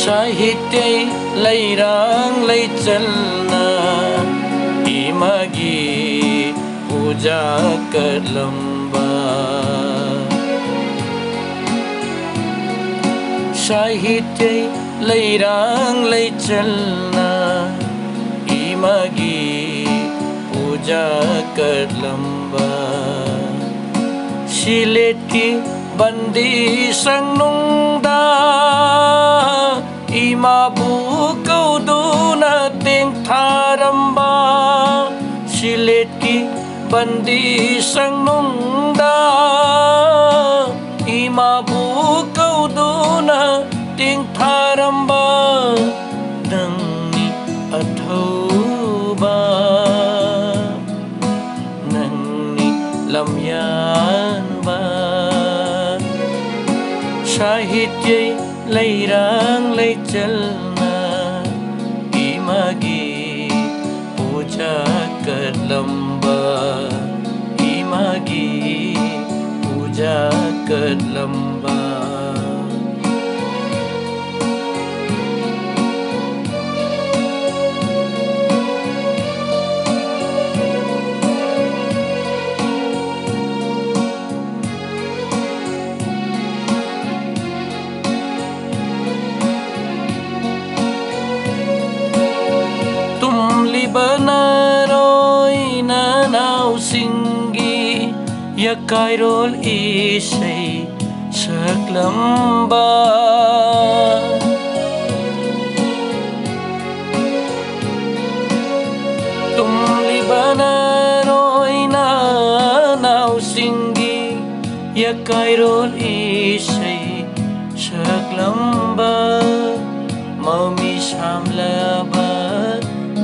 साहित्य लैराङ लैचल्न इमागी पूजा करलम्बा साहित्य लैराङ लैचल्न इमागी पूजा करलम्बा सिलेटी बन्दी संगनुंगदा इमाबु कौदुना तेंगथारम्बा सिलेटी बन्दी संगनुंगदा इमाबु कौदुना तेंगथारम्बा नंनि अथौबा नंनि लमयानबा साहित्य लैराङ लैचल्न इमागी पूजा करलम्बा इमागी पूजा करलम्बा बनारोई नानाउ सिंगी या काइरोल इसै सकलम्बा तुमली बनारोई नानाउ सिंगी या काइरोल इसै सकलम्बा ममी सामलाबा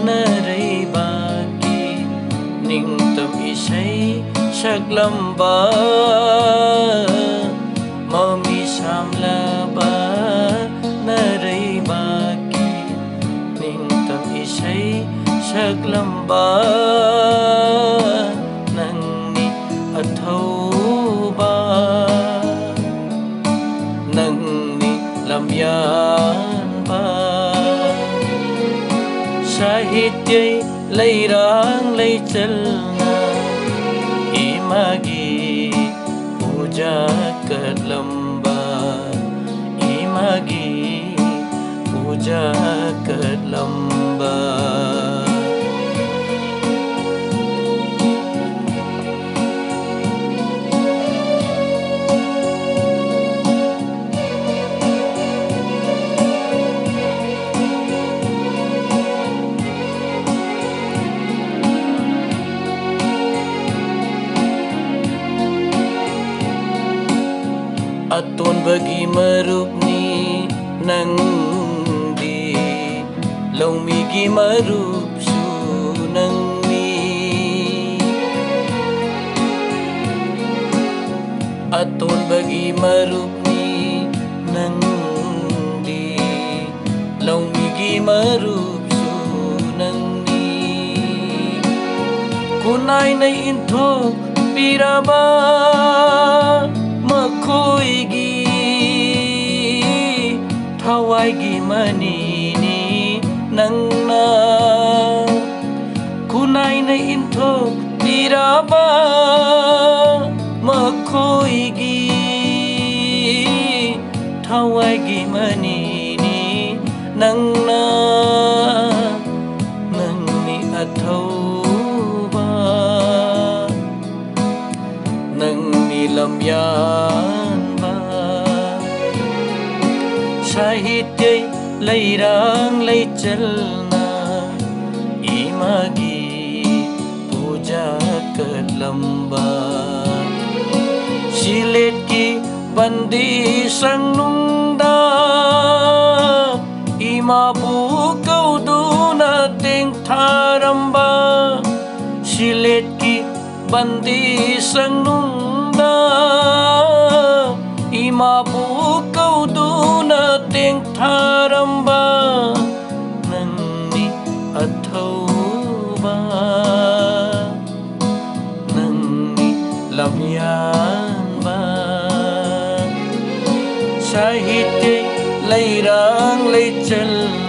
नरै बाकी निंगतम इसै सकलम्बा ममी सामलाबा नरै बाकी निंगतम इसै सकलम्बा नंनि अथौबा नंनि लमयानबा साहित्य लैराङ लैचल्न इमागी पूजा करलम्बा इमागी पूजा करलम्बा Atun bagi merupni nangdi Laumigi marup su nangni Atun bagi merupni nangdi Laumigi marup su nangni Kunai na into piraba Makoigi Tawaigi manini nangna Kunai na into piraba Makoigi Tawaigi manini nangna Nangni athauba Nangni lamyanba साहित्य लैराङ लैचल्न Imangi पूजा करलम्बा slate की बन्दी संगनुंगदा इमाबु कौदुना तेंगथारम्बा slate की बन्दी संगनुंगदा इमाबु कौदुना तेंगथारम्बा नंनि अथौबा नंनि लमयानबा साहित्य lấy rang lấy chân